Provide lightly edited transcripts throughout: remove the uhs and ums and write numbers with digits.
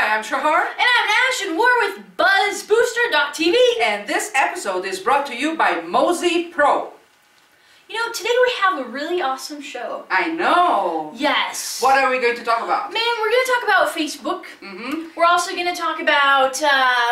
Hi, I'm Shahar. And I'm Ash, and we're with BuzzBooster.tv. And this episode is brought to you by Mozypro. You know, today we have a really awesome show. I know. Yes. What are we going to talk about? Man, we're going to talk about Facebook. We're also going to talk about,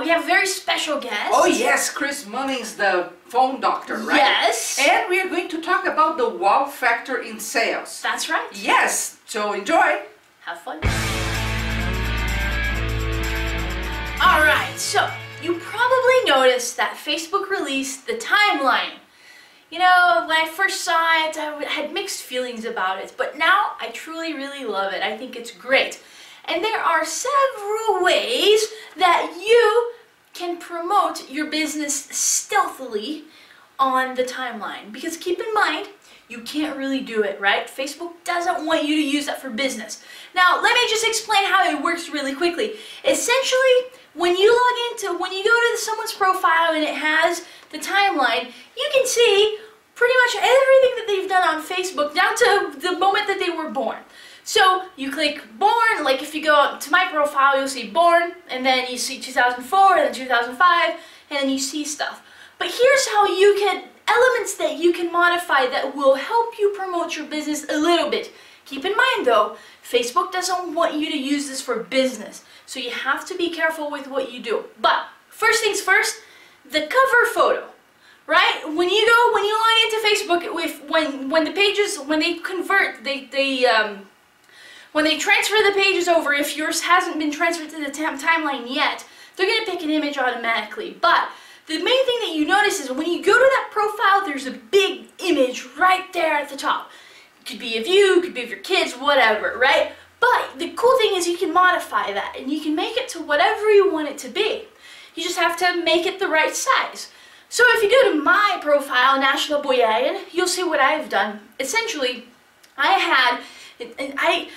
we have a very special guest. Oh yes, Chris Mullins, the phone doctor, right? Yes. And we are going to talk about the wow factor in sales. That's right. Yes, so enjoy. Have fun. Alright, so you probably noticed that Facebook released the timeline. You know, when I first saw it, I had mixed feelings about it, but now I truly, really love it. I think it's great. And there are several ways that you can promote your business stealthily on the timeline. Because keep in mind, you can't really do it, right? Facebook doesn't want you to use that for business. Now, let me just explain how it works really quickly. Essentially, when you go to someone's profile and it has the timeline, you can see pretty much everything that they've done on Facebook down to the moment that they were born. So you click born, like if you go to my profile, you'll see born, and then you see 2004, and then 2005, and then you see stuff. But here's how you can, elements that you can modify that will help you promote your business a little bit. Keep in mind though, Facebook doesn't want you to use this for business, so you have to be careful with what you do. But first things first, the cover photo, right? When you log into Facebook, when they transfer the pages over, if yours hasn't been transferred to the timeline yet, they're gonna pick an image automatically. But the main thing that you notice is when you go to that profile, there's a big image right there at the top. It could be of you, it could be of your kids, whatever, right? But the cool thing is you can modify that and you can make it to whatever you want it to be. You just have to make it the right size. So if you go to my profile, National Boyayan, you'll see what I've done. Essentially, I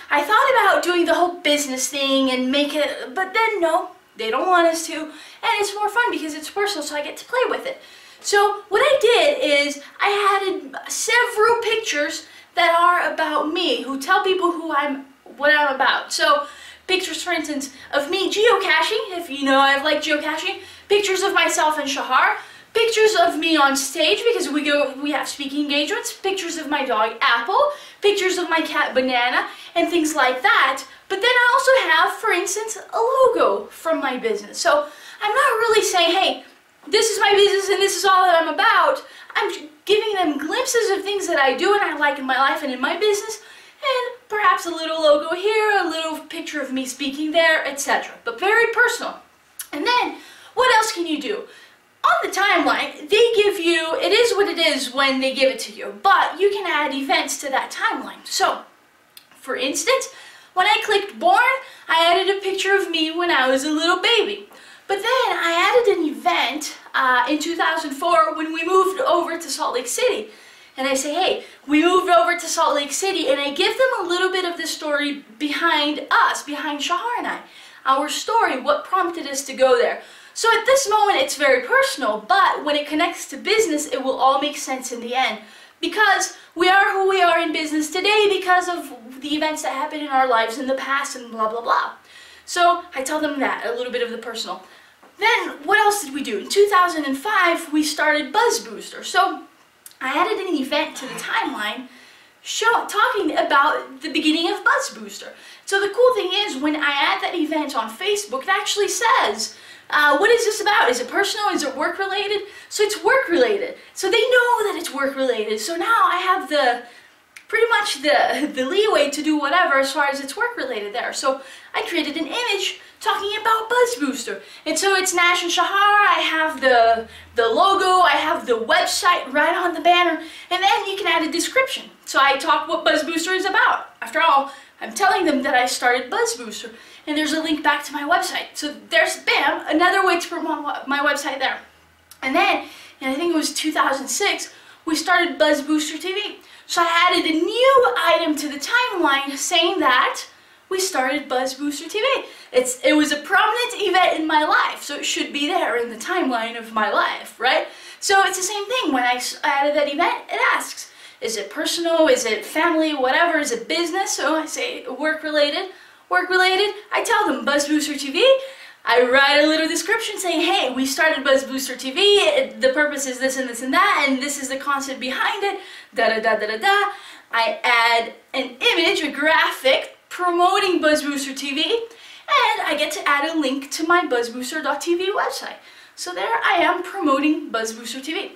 thought about doing the whole business thing and make it, but then no, they don't want us to. And it's more fun because it's personal, so I get to play with it. So what I did is I added several pictures that are about me, who tell people what I'm about. So pictures, for instance, of me geocaching, if you know I've liked geocaching, pictures of myself and Shahar, pictures of me on stage because we have speaking engagements, pictures of my dog Apple, pictures of my cat Banana, and things like that. But then I also have, for instance, a logo from my business. So I'm not really saying, hey, this is my business and this is all that I'm about. I'm giving them glimpses of things that I do and I like in my life and in my business, and perhaps a little logo here, a little picture of me speaking there, etc. But very personal. And then, what else can you do? On the timeline, they give you, it is what it is when they give it to you, but you can add events to that timeline. So, for instance, when I clicked born, I added a picture of me when I was a little baby. But then I added an event in 2004 when we moved over to Salt Lake City. And I say, hey, we moved over to Salt Lake City, and I give them a little bit of the story behind us, behind Shahar and I. Our story, what prompted us to go there. So at this moment, it's very personal, but when it connects to business, it will all make sense in the end. Because we are who we are in business today because of the events that happened in our lives in the past and blah, blah, blah. So I tell them that, a little bit of the personal. Then, what else did we do? In 2005, we started BuzzBooster. So I added an event to the timeline talking about the beginning of BuzzBooster. So the cool thing is, when I add that event on Facebook, it actually says, what is this about? Is it personal? Is it work related? So it's work related. So they know that it's work related. So now I have pretty much the leeway to do whatever as far as it's work related there. So I created an image talking about BuzzBooster. And so it's Nash and Shahar, I have the logo, I have the website right on the banner, and then you can add a description. So I talk what BuzzBooster is about. After all, I'm telling them that I started BuzzBooster, and there's a link back to my website. So there's, bam, another way to promote my website there. And then, and I think it was 2006, we started BuzzBooster TV. So I added a new item to the timeline saying that we started BuzzBooster TV. It was a prominent event in my life, so it should be there in the timeline of my life, right? So it's the same thing. When I added that event, it asks, is it personal, is it family, whatever, is it business? So I say work related, work related, I tell them Buzz Booster TV. I write a little description saying, hey, we started Buzz Booster TV, the purpose is this and this and that, and this is the concept behind it, da-da-da-da-da-da. I add an image, a graphic, promoting Buzz Booster TV, and I get to add a link to my buzzbooster.tv website. So there I am promoting Buzz Booster TV.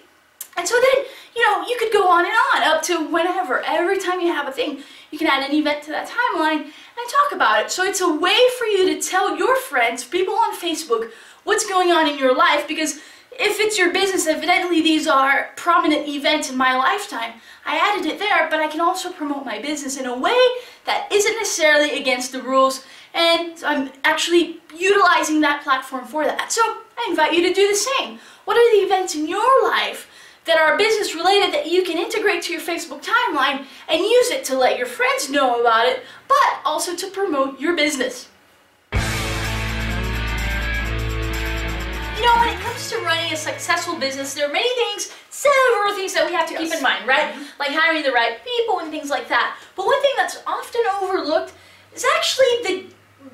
And so then, you know, you could go on and on up to whenever. Every time you have a thing, you can add an event to that timeline and talk about it. So it's a way for you to tell your friends, people on Facebook, what's going on in your life, because if it's your business, evidently these are prominent events in my lifetime. I added it there, but I can also promote my business in a way that isn't necessarily against the rules, and I'm actually utilizing that platform for that. So I invite you to do the same. What are the events in your life that are business related that you can integrate to your Facebook timeline and use it to let your friends know about it, but also to promote your business? You know, when it comes to running a successful business, there are many things, several things that we have to keep in mind, right? Like hiring the right people and things like that. But one thing that's often overlooked is actually the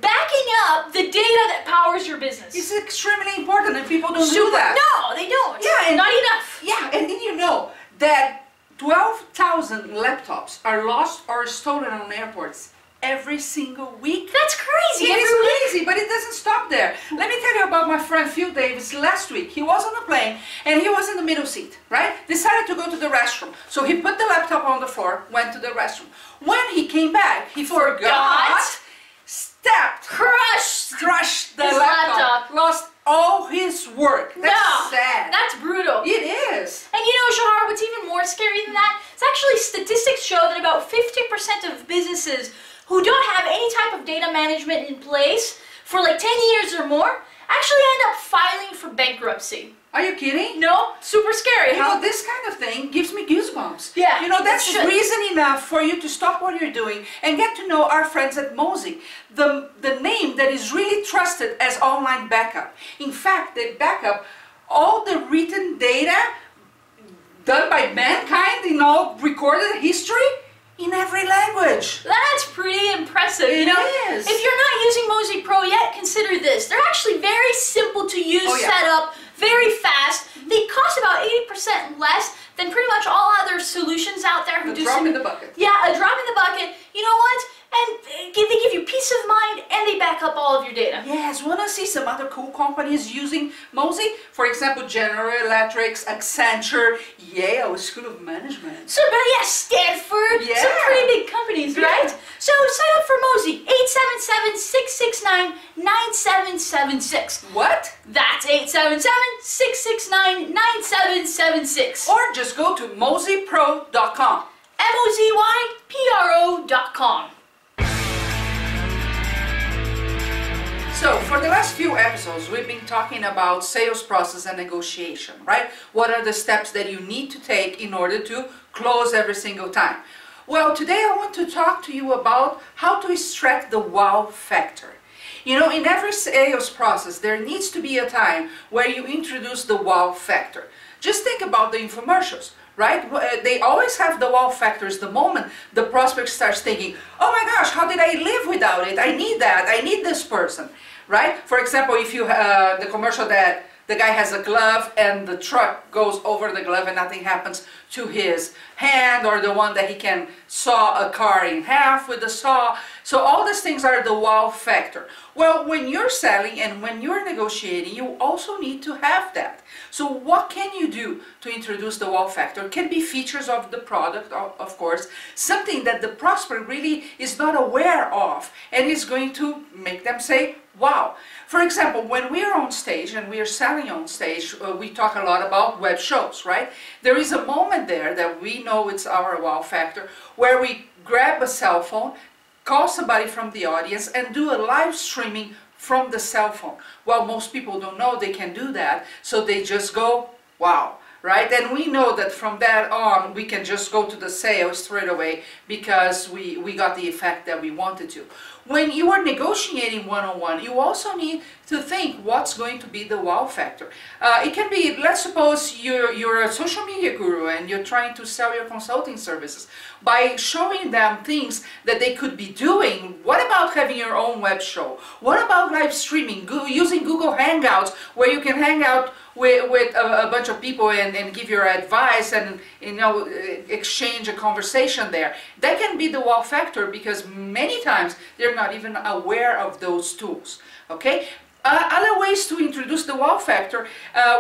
backing up the data that powers your business. It's extremely important, and people don't do that. No, they don't. Yeah, and not enough. Yeah, and then you know that 12,000 laptops are lost or stolen on airports every single week. That's crazy. It is crazy, but it doesn't stop there. Let me tell you about my friend Phil Davis last week. He was on a plane and he was in the middle seat, right? Decided to go to the restroom. So he put the laptop on the floor, went to the restroom. When he came back, he forgot, stepped, crushed the laptop, lost all his work. That's sad. That's brutal. It is. And you know, Shahar, what's even more scary than that? It's actually statistics show that about 50% of businesses who don't have any type of data management in place for like 10 years or more actually end up filing for bankruptcy. Are you kidding? No, super scary. You know, this kind of thing gives me goosebumps. Yeah. You know, that's reason enough for you to stop what you're doing and get to know our friends at Mozy, the name that is really trusted as online backup. In fact, they back up all the written data done by mankind in all recorded history in every language. That's pretty impressive. It you know, is. If you're not using Mozypro yet, consider this. They're actually very simple to use, setup, very fast. They cost about 80% less than pretty much all other solutions out there who do drop in the bucket. Yeah, a drop in the bucket. You know what? And they give you peace of mind and they back up all of your data. Yes, want to see some other cool companies using Mozy? For example, General Electric, Accenture, Yale School of Management. So, but yeah, Stanford, some pretty big companies, right? So sign up for Mozy, 877-669-9776. What? That's 877-669-9776. Or just go to mozypro.com. mozypro.com. So, for the last few episodes, we've been talking about sales process and negotiation, right? What are the steps that you need to take in order to close every single time? Well, today I want to talk to you about how to extract the wow factor. You know, in every sales process, there needs to be a time where you introduce the wow factor. Just think about the infomercials, right? They always have the wow factors the moment the prospect starts thinking, oh my gosh, how did I live without it? I need that, I need this person, right? For example, if you the commercial that the guy has a glove and the truck goes over the glove and nothing happens to his hand, or the one that he can saw a car in half with the saw. So all these things are the wow factor. Well, when you're selling and when you're negotiating, you also need to have that. So what can you do to introduce the wow factor? It can be features of the product, of course, something that the prospect really is not aware of and is going to make them say, wow. For example, when we are on stage and we are selling on stage, we talk a lot about web shows, right? There is a moment there that we know it's our wow factor where we grab a cell phone, call somebody from the audience and do a live streaming from the cell phone. Well, most people don't know they can do that, so they just go, wow, right? And we know that from that on, we can just go to the sale straight away because we got the effect that we wanted to. When you are negotiating one-on-one, you also need to think what's going to be the wow factor. It can be, let's suppose you're a social media guru and you're trying to sell your consulting services. By showing them things that they could be doing, what about having your own web show? What about live streaming, using Google Hangouts where you can hang out with a bunch of people and give your advice and exchange a conversation there. That can be the wow factor because many times they're not even aware of those tools. Okay. Other ways to introduce the wow factor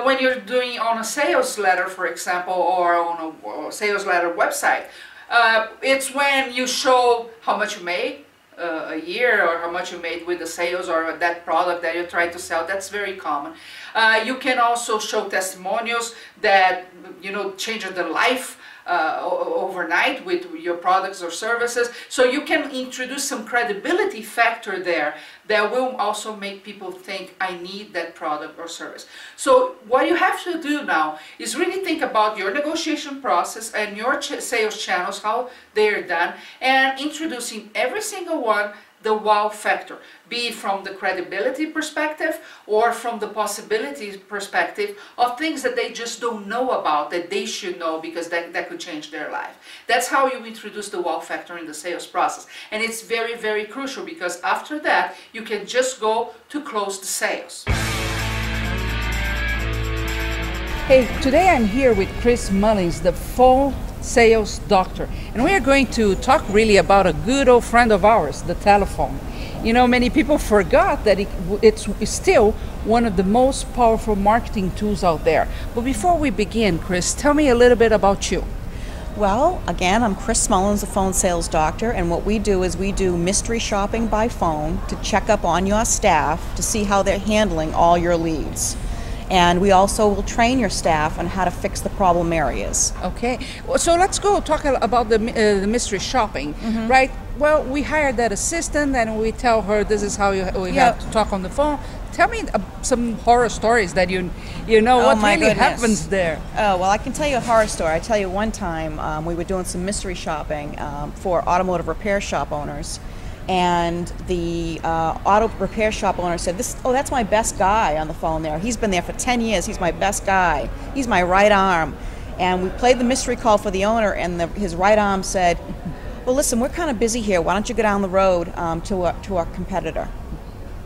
when you're doing on a sales letter, for example, or on a sales letter website. It's when you show how much you made a year or how much you made with the sales or that product that you're trying to sell. That's very common. You can also show testimonials that changed the life overnight with your products or services. So you can introduce some credibility factor there that will also make people think, I need that product or service. So what you have to do now is really think about your negotiation process and your sales channels, how they're done, and introducing every single one the wow factor, be it from the credibility perspective or from the possibility perspective of things that they just don't know about that they should know because that could change their life. That's how you introduce the wow factor in the sales process. And it's very, very crucial because after that, you can just go to close the sales. Hey, today I'm here with Chris Mullins, the phone sales doctor, and we are going to talk really about a good old friend of ours, the telephone. Many people forgot that it's still one of the most powerful marketing tools out there. But before we begin, Chris, tell me a little bit about you. Well, again, I'm Chris Mullins, the phone sales doctor, and what we do is we do mystery shopping by phone to check up on your staff to see how they're handling all your leads. And we also will train your staff on how to fix the problem areas. Okay, so let's go talk about the mystery shopping, right? Well, we hired that assistant and we tell her this is how we have to talk on the phone. Tell me some horror stories that what really happens there. Oh, well, I can tell you a horror story. I tell you one time we were doing some mystery shopping for automotive repair shop owners. And the auto repair shop owner said, that's my best guy on the phone there. He's been there for 10 years. He's my best guy. He's my right arm. And we played the mystery call for the owner, and his right arm said, well, listen, we're kind of busy here. Why don't you go down the road to our competitor?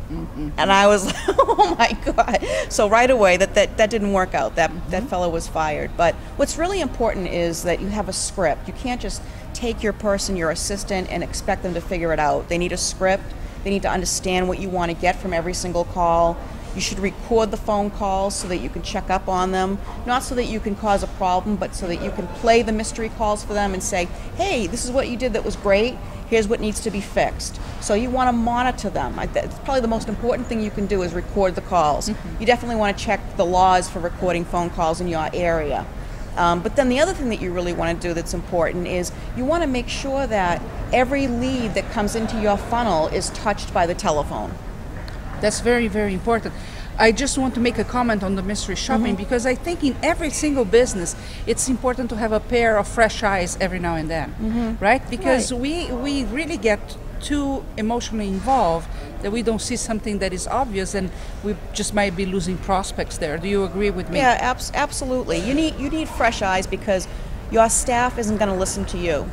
And I was like, oh my God. So right away, that didn't work out. That fellow was fired. But what's really important is that you have a script. You can't just take your assistant, and expect them to figure it out. They need a script. They need to understand what you want to get from every single call. You should record the phone calls so that you can check up on them, not so that you can cause a problem, but so that you can play the mystery calls for them and say, hey, this is what you did that was great. Here's what needs to be fixed. So you want to monitor them. That's probably the most important thing you can do is record the calls. You definitely want to check the laws for recording phone calls in your area. But then the other thing that you really want to do that's important is you want to make sure that every lead that comes into your funnel is touched by the telephone. That's very, very important. I just want to make a comment on the mystery shopping because I think in every single business it's important to have a pair of fresh eyes every now and then, right? Because we really get too emotionally involved that we don't see something that is obvious and we just might be losing prospects there. Do you agree with me? Yeah, absolutely. You need fresh eyes because your staff isn't going to listen to you.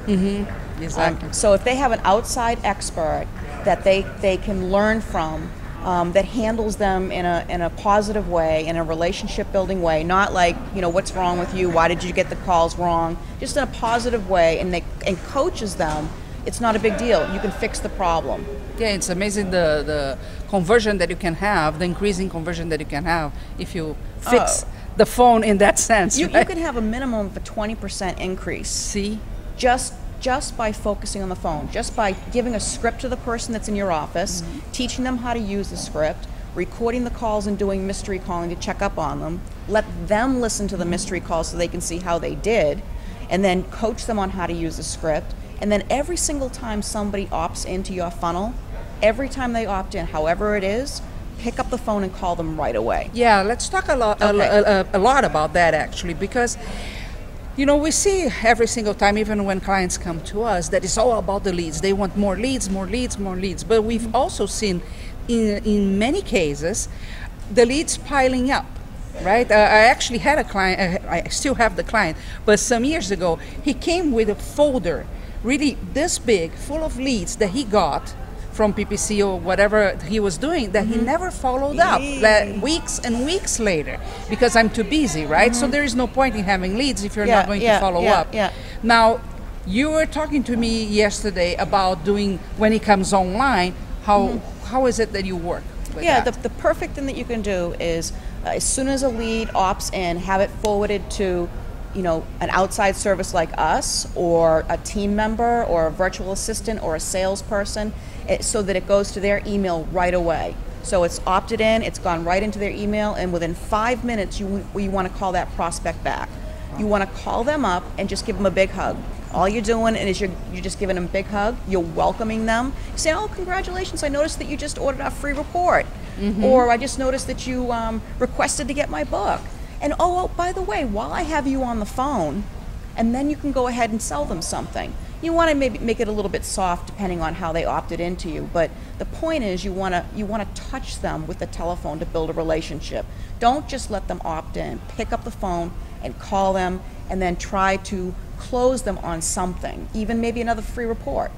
Exactly. So if they have an outside expert that they can learn from, that handles them in a positive way, in a relationship building way, not like, what's wrong with you, why did you get the calls wrong, just in a positive way, and coaches them, it's not a big deal. You can fix the problem. Yeah, it's amazing the conversion that you can have, the increasing conversion that you can have if you fix the phone in that sense. You can have a minimum of a 20% increase. See? Just by focusing on the phone, just by giving a script to the person that's in your office, teaching them how to use the script, recording the calls and doing mystery calling to check up on them, let them listen to the mystery calls so they can see how they did, and then coach them on how to use the script. And then every single time somebody opts into your funnel, every time they opt in, however it is, pick up the phone and call them right away. Yeah, let's talk a lot, a lot about that actually, because you know, we see every single time, even when clients come to us, that it's all about the leads. They want more leads, more leads, more leads. But we've also seen in many cases the leads piling up. Right? I actually had a client, I still have the client, but some years ago, he came with a folder, really this big, full of leads that he got from PPC or whatever he was doing that he never followed up weeks and weeks later because I'm too busy, right? So there is no point in having leads if you're not going to follow up. Now, you were talking to me yesterday about doing, when he comes online, how is it that you work with that? The perfect thing that you can do is as soon as a lead opts in, have it forwarded to, you know, an outside service like us or a team member or a virtual assistant or a salesperson, so that it goes to their email right away. So it's opted in, it's gone right into their email, and within 5 minutes you want to call that prospect back. You want to call them up and just give them a big hug. All you're doing is you're just giving them a big hug, you're welcoming them. You say, oh, congratulations, I noticed that you just ordered our free report. Or I just noticed that you requested to get my book. And oh, by the way, while I have you on the phone, and then you can go ahead and sell them something. You want to maybe make it a little bit soft depending on how they opted into you, but the point is you want to touch them with the telephone to build a relationship. Don't just let them opt in. Pick up the phone and call them, and then try to close them on something, even maybe another free report.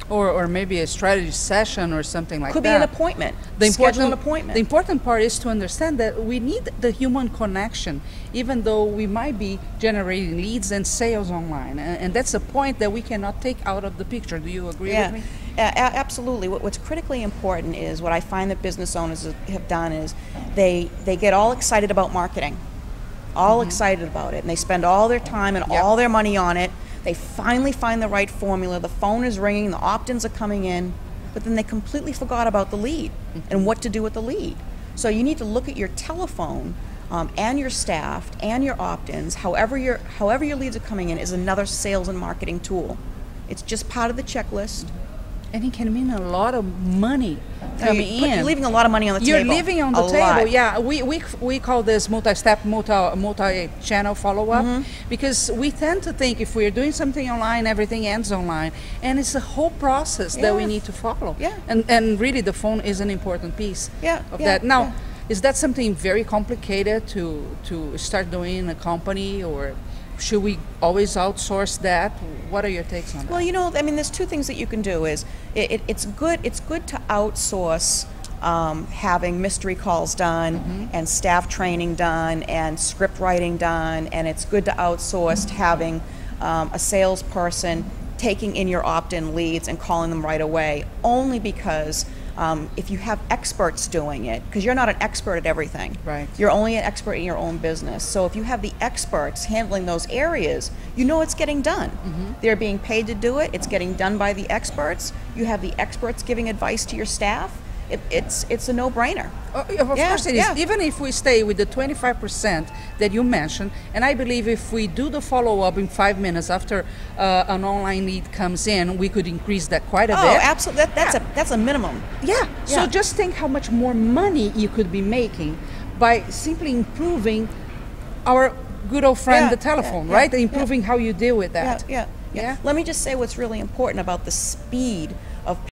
Or maybe a strategy session or something like that. Could be an appointment. Schedule an appointment. The important part is to understand that we need the human connection, even though we might be generating leads and sales online. And that's a point that we cannot take out of the picture. Do you agree with me? Absolutely. What's critically important is what I find that business owners have done is they get all excited about marketing, all excited about it, and they spend all their time and all their money on it. They finally find the right formula, the phone is ringing, the opt-ins are coming in, but then they completely forgot about the lead and what to do with the lead. So you need to look at your telephone and your staff and your opt-ins, however your leads are coming in, is another sales and marketing tool. It's just part of the checklist. And it can mean a lot of money coming in. You're leaving a lot of money on the table. You're leaving on the table, yeah. We call this multi-step, multi-channel follow-up because we tend to think if we're doing something online, everything ends online. And it's a whole process that we need to follow. And really the phone is an important piece of that. Now, is that something very complicated to start doing in a company, or should we always outsource that? What are your takes on that? Well, you know, I mean, there's two things that you can do. Is it's good to outsource having mystery calls done and staff training done and script writing done, and it's good to outsource having a salesperson taking in your opt-in leads and calling them right away, only because if you have experts doing it, because you're not an expert at everything. Right. You're only an expert in your own business. So if you have the experts handling those areas, you know it's getting done. They're being paid to do it. It's getting done by the experts. You have the experts giving advice to your staff. It's a no-brainer. Of course it is. Even if we stay with the 25% that you mentioned, and I believe if we do the follow-up in 5 minutes after an online lead comes in, we could increase that quite a bit. Oh, absolutely. That's a minimum. Yeah. So just think how much more money you could be making by simply improving our good old friend, the telephone, right? Improving how you deal with that. Yeah. Let me just say what's really important about the speed of